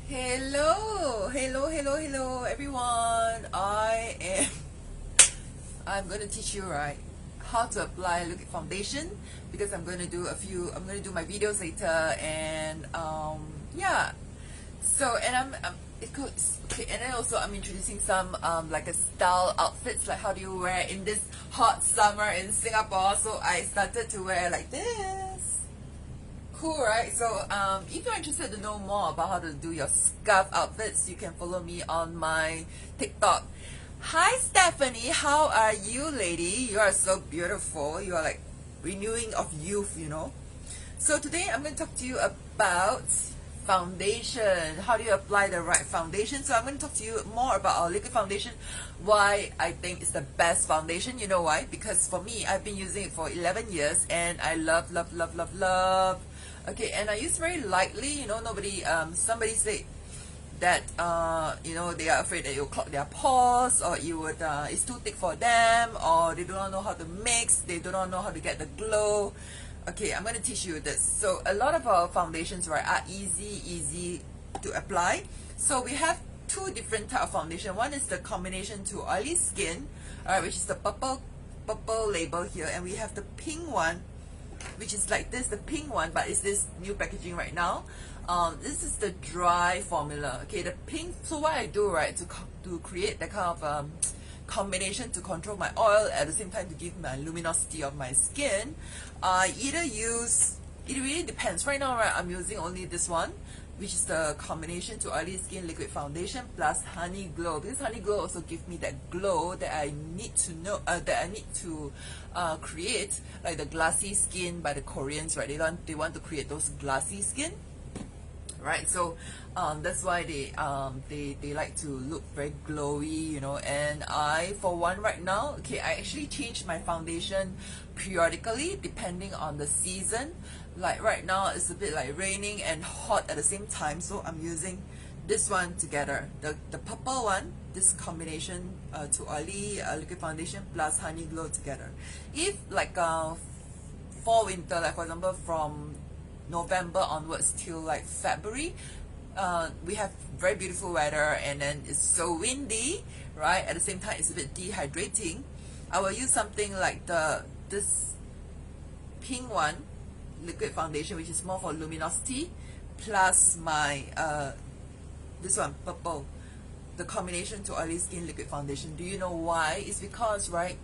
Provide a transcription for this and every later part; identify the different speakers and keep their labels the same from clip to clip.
Speaker 1: Hello everyone. I'm going to teach you how to apply liquid foundation, because I'm going to do my videos later, and yeah. So, and okay, and then also I'm introducing some like a style outfits, like how do you wear in this hot summer in Singapore. So I started to wear like this. Cool, right? So if you're interested to know more about how to do your scarf outfits, you can follow me on my TikTok. Hi Stephanie, how are you, lady? You are so beautiful. You are like renewing of youth. So today I'm going to talk to you about foundation. How do you apply the right foundation? So I'm going to talk to you more about our liquid foundation, why I think it's the best foundation. You know why? Because for me, I've been using it for 11 years and I love. Okay, and I use very lightly. Somebody said that they are afraid that you'll clog their pores, or it's too thick for them, or they do not know how to mix, they do not know how to get the glow. Okay, I'm going to teach you this. So a lot of our foundations are easy to apply. So we have two different type of foundation. One is the combination to oily skin, which is the purple label here, and we have the pink one, which is like this, the pink one, but it's this new packaging right now. This is the dry formula. Okay, the pink. So what I do, to create that kind of combination to control my oil, at the same time to give my luminosity of my skin, I either use, it really depends. Right now, I'm using only this one, which is the combination to oily skin liquid foundation plus honey glow, because honey glow also gives me that glow that I need to create, like the glassy skin by the Koreans, right? They want to create those glassy skin, right? So that's why they like to look very glowy, and I, for one, right now, okay, I actually change my foundation periodically depending on the season. Like right now it's a bit like raining and hot at the same time, so I'm using this one together, the purple one, this combination to oily liquid foundation plus honey glow together. If like fall winter, like for example from November onwards till like February, we have very beautiful weather, and then it's so windy, right? At the same time it's a bit dehydrating. I will use something like this pink one liquid foundation, which is more for luminosity, plus my this one, purple, the combination to oily skin liquid foundation. Do you know why? It's because, right,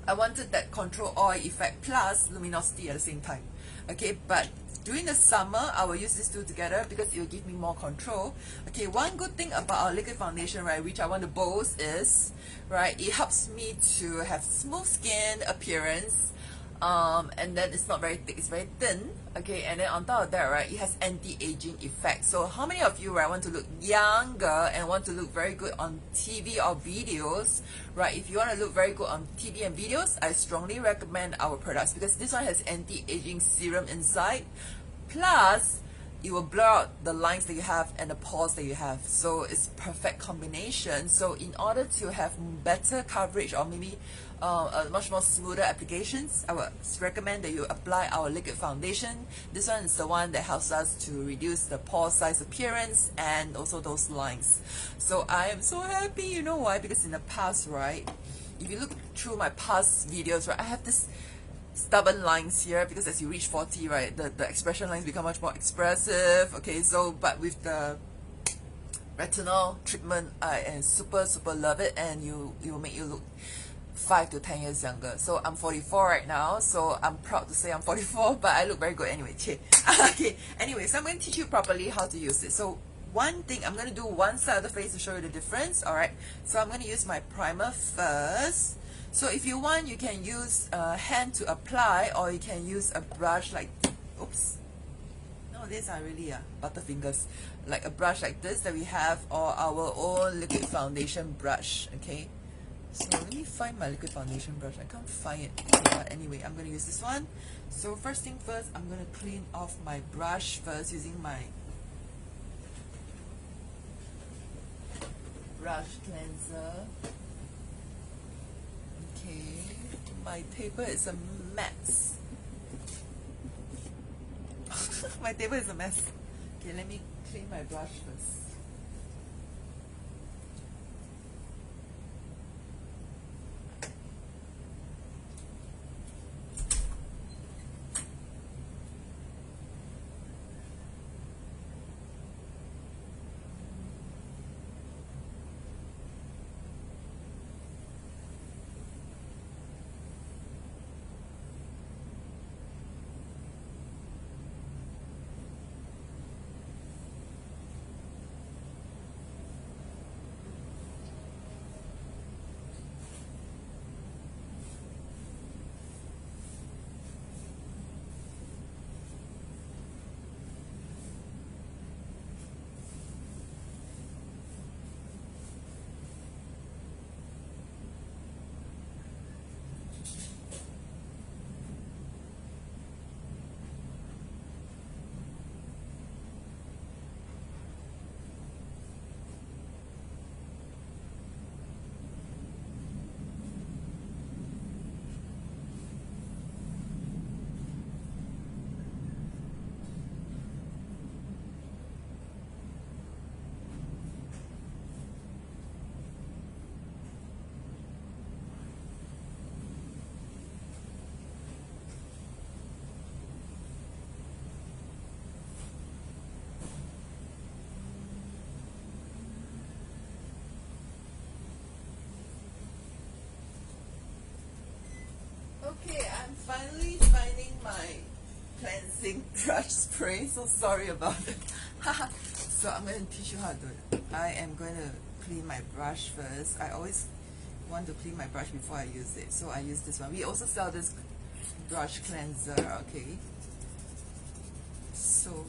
Speaker 1: I wanted that control oil effect plus luminosity at the same time. Okay, but during the summer I will use these two together because it will give me more control. Okay, one good thing about our liquid foundation, right, which I want to boast is, right, it helps me to have smooth skin appearance, and then it's not very thick, it's very thin. Okay, and then on top of that, right, it has anti-aging effect. So how many of you, right, want to look younger and want to look very good on TV or videos, right? If you want to look very good on TV and videos, I strongly recommend our products, because this one has anti-aging serum inside, plus it will blur out the lines that you have and the pores that you have. So it's perfect combination. So in order to have better coverage, or maybe a much more smoother applications, I would recommend that you apply our liquid foundation. This one is the one that helps us to reduce the pore size appearance and also those lines. So I am so happy. You know why? Because in the past, right, if you look through my past videos, right, I have this stubborn lines here, because as you reach 40, right, the expression lines become much more expressive. Okay, so but with the retinol treatment, I super love it, and it will make you look 5 to 10 years younger. So I'm 44 right now, so I'm proud to say I'm 44, but I look very good anyway. Okay, anyway, so I'm going to teach you properly how to use it. So one thing, I'm going to do one side of the face to show you the difference. Alright, so I'm going to use my primer first. So if you want, you can use a hand to apply, or you can use a brush like, oops, no, these are really butterfingers, like a brush like this that we have, or our own liquid foundation brush. Okay, so let me find my liquid foundation brush. I can't find it. Okay, but anyway, I'm going to use this one. So first thing first, I'm going to clean off my brush first using my brush cleanser. Okay, my paper is a mess. My table is a mess. Okay, let me clean my brush first. Okay, I'm finally finding my cleansing brush spray. So sorry about it. So I'm going to teach you how to do it. I am going to clean my brush first. I always want to clean my brush before I use it. So I use this one. We also sell this brush cleanser, okay? So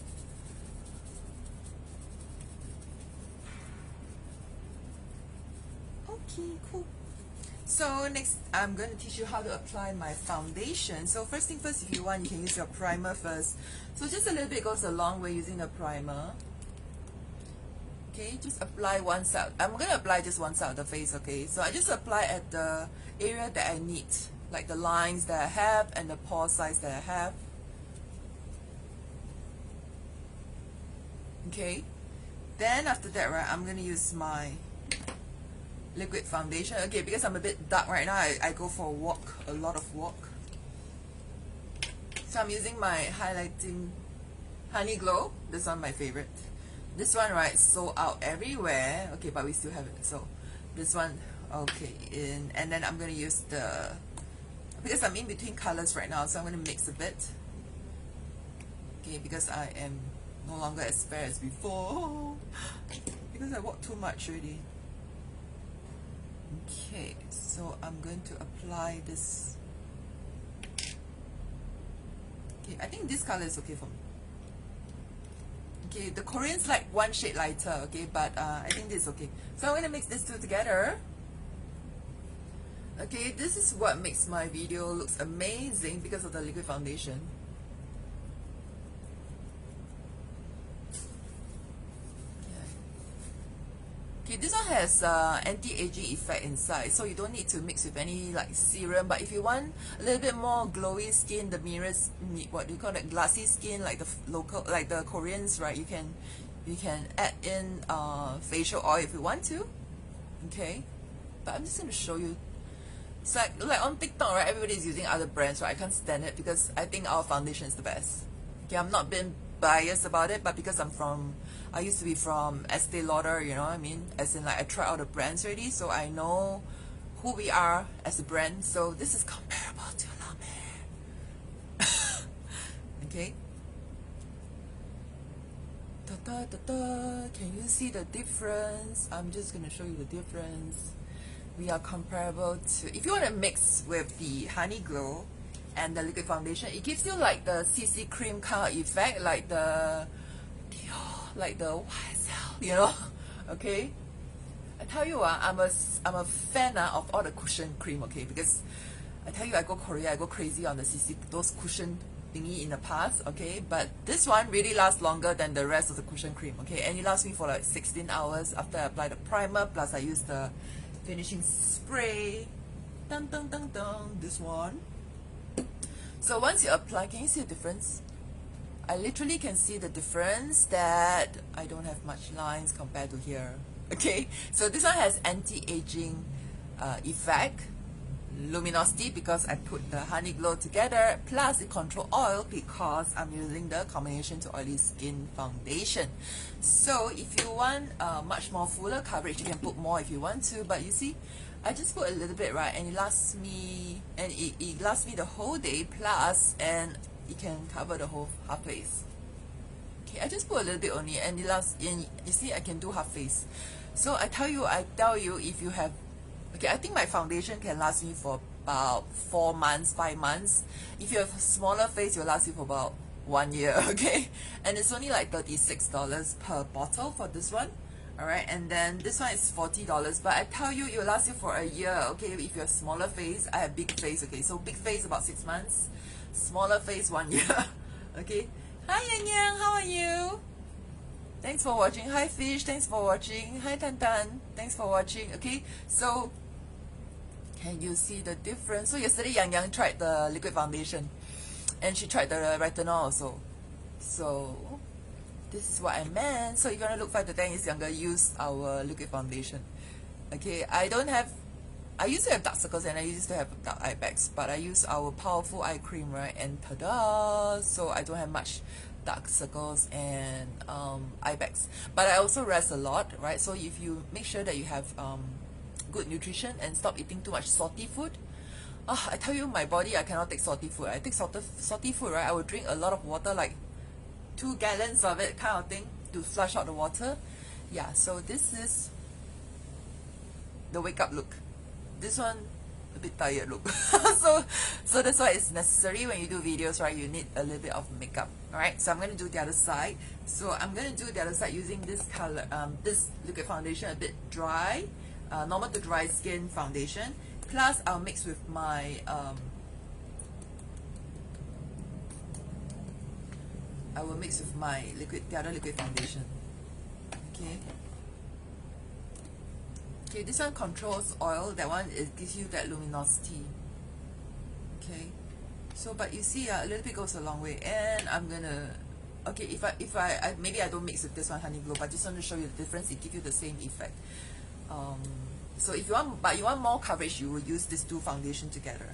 Speaker 1: okay, cool. So next, I'm going to teach you how to apply my foundation. So first thing first, if you want, you can use your primer first. So just a little bit goes a long way using the primer. Okay, just apply one side. I'm going to apply just one side of the face, okay? So I just apply at the area that I need, like the lines that I have and the pore size that I have. Okay, then after that, right, I'm going to use my liquid foundation. Okay, because I'm a bit dark right now, I go for a lot of walk. So I'm using my highlighting Honey Glow. This one my favorite. This one, right, sold out everywhere. Okay, but we still have it. So this one, okay, and then I'm gonna use because I'm in between colors right now, so I'm gonna mix a bit. Okay, because I am no longer as fair as before because I walk too much already. Okay, so I'm going to apply this. Okay, I think this color is okay for me. Okay, the Koreans like one shade lighter, okay, but I think this is okay. So I'm going to mix these two together. Okay, this is what makes my video looks amazing because of the liquid foundation. Okay, this one has anti-aging effect inside, so you don't need to mix with any like serum. But if you want a little bit more glowy skin, the mirrors, what do you call it, glassy skin, like the local, like the Koreans, right? You can add in facial oil if you want to. Okay, but I'm just going to show you. It's like on TikTok, right? Everybody's using other brands, right? I can't stand it because I think our foundation is the best. Okay, I'm not being biased about it, but because I used to be from Estee Lauder, you know what I mean? As in, like, I try all the brands already, so I know who we are as a brand. So this is comparable to La Mer. Okay. Da, da, da, da. Can you see the difference? I'm just gonna show you the difference. We are comparable to, if you want to mix with the Honey Glow and the liquid foundation, it gives you like the CC cream kind of effect, like the YSL, you know. Okay, I tell you what, I'm a fan of all the cushion cream, okay, because I tell you, I go Korea, I go crazy on the CC, those cushion thingy in the past, okay, but this one really lasts longer than the rest of the cushion cream, okay, and it lasts me for like 16 hours after I apply the primer, plus I use the finishing spray, dun dun dun dun, this one. So once you apply, can you see the difference? I literally can see the difference that I don't have much lines compared to here. Okay, so this one has anti-aging effect, luminosity because I put the honey glow together, plus the control oil because I'm using the combination to oily skin foundation. So if you want much more fuller coverage, you can put more if you want to, but you see I just put a little bit, right, and it lasts me, and it lasts me the whole day plus, and it can cover the whole half face. Okay, I just put a little bit only, and it lasts. And you see, I can do half face. So I tell you, if you have, okay, I think my foundation can last me for about 4 months, 5 months. If you have a smaller face, it will last you for about 1 year. Okay, and it's only like $36 per bottle for this one. Alright, and then this one is $40, but I tell you, it will last you for a year. Okay, if you have smaller face, I have big face. Okay, so big face about 6 months, smaller face 1 year. Okay, hi Yang Yang, how are you? Thanks for watching. Hi Fish, thanks for watching. Hi Tan Tan, thanks for watching. Okay, so can you see the difference? So yesterday Yang Yang tried the liquid foundation, and she tried the retinol also. So this is what I meant. So if you want to look 5 to 10 years younger, use our liquid foundation. Okay, I used to have dark circles and I used to have dark eye bags, but I use our powerful eye cream, right, and tada, so I don't have much dark circles and eye bags. But I also rest a lot, right? So if you make sure that you have good nutrition and stop eating too much salty food. I tell you, my body, I cannot take salty food. I take salty food, right? I will drink a lot of water, like 2 gallons of it kind of thing, to flush out the water. Yeah, so this is the wake up look. This one a bit tired look. so that's why it's necessary when you do videos, right? You need a little bit of makeup. Alright, so I'm going to do the other side. So I'm going to do the other side using this color, this liquid foundation, a bit dry, normal to dry skin foundation, plus I'll mix with my I will mix with my the other liquid foundation. Okay. Okay, this one controls oil. That one, it gives you that luminosity. Okay. So, but you see, a little bit goes a long way. And I'm gonna, okay, if I maybe I don't mix with this one, honey glow, but just want to show you the difference. It gives you the same effect. So if you want more coverage, you will use these 2 foundation together.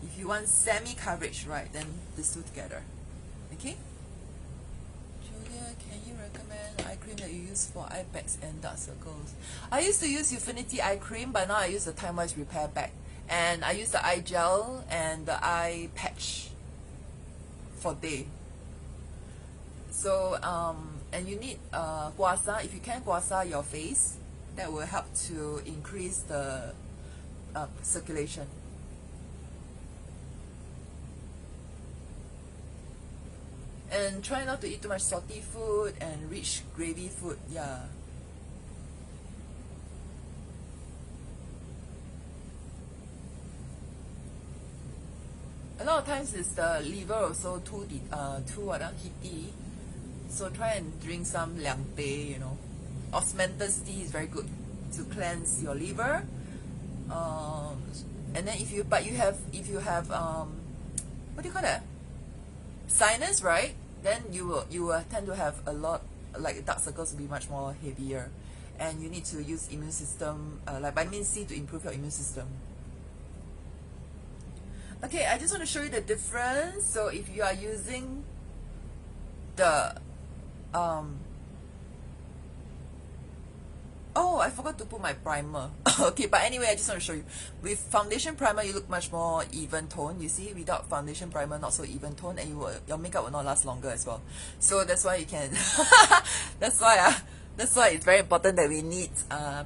Speaker 1: If you want semi coverage, right, then these 2 together. Okay. Can you recommend eye cream that you use for eye bags and dark circles? I used to use Infinity eye cream, but now I use the Time Wise Repair Bag, and I use the eye gel and the eye patch for day. So and you need guasa. If you can guasa your face, that will help to increase the circulation. And try not to eat too much salty food and rich gravy food. Yeah. A lot of times it's the liver also too heaty. So try and drink some liang teh, you know. Osmanthus tea is very good to cleanse your liver. And then if you have what do you call that? Sinus, right? Then you will tend to have a lot, like dark circles will be much more heavier, and you need to use immune system like vitamin C to improve your immune system. Okay, I just want to show you the difference. So if you are using the oh, I forgot to put my primer. Okay, but anyway, I just want to show you. With foundation primer, you look much more even tone. You see, without foundation primer, not so even tone, and your makeup will not last longer as well. So that's why you can. that's why it's very important that we need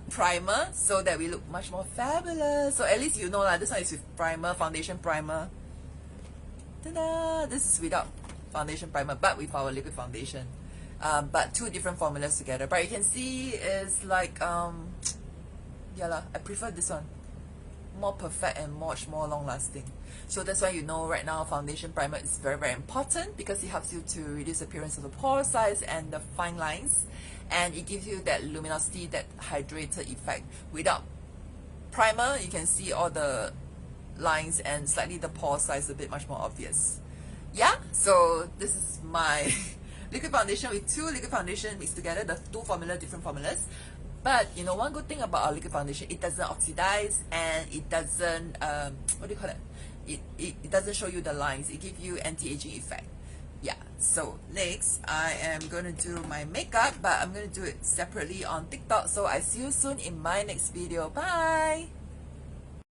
Speaker 1: primer so that we look much more fabulous. So at least you know that this one is with primer, foundation primer. Ta-da! This is without foundation primer, but with our liquid foundation. But 2 different formulas together. But you can see it's like yeah lah, I prefer this one, more perfect and much more long lasting. So that's why you know right now foundation primer is very, very important, because it helps you to reduce the appearance of the pore size and the fine lines, and it gives you that luminosity, that hydrated effect. Without primer, you can see all the lines and slightly the pore size a bit much more obvious. Yeah, so this is my liquid foundation with two liquid foundation mixed together, the two different formulas. But you know, one good thing about our liquid foundation, it doesn't oxidize, and it doesn't what do you call it? It doesn't show you the lines. It gives you anti-aging effect. Yeah, so next I am gonna do my makeup, but I'm gonna do it separately on TikTok. So I see you soon in my next video. Bye.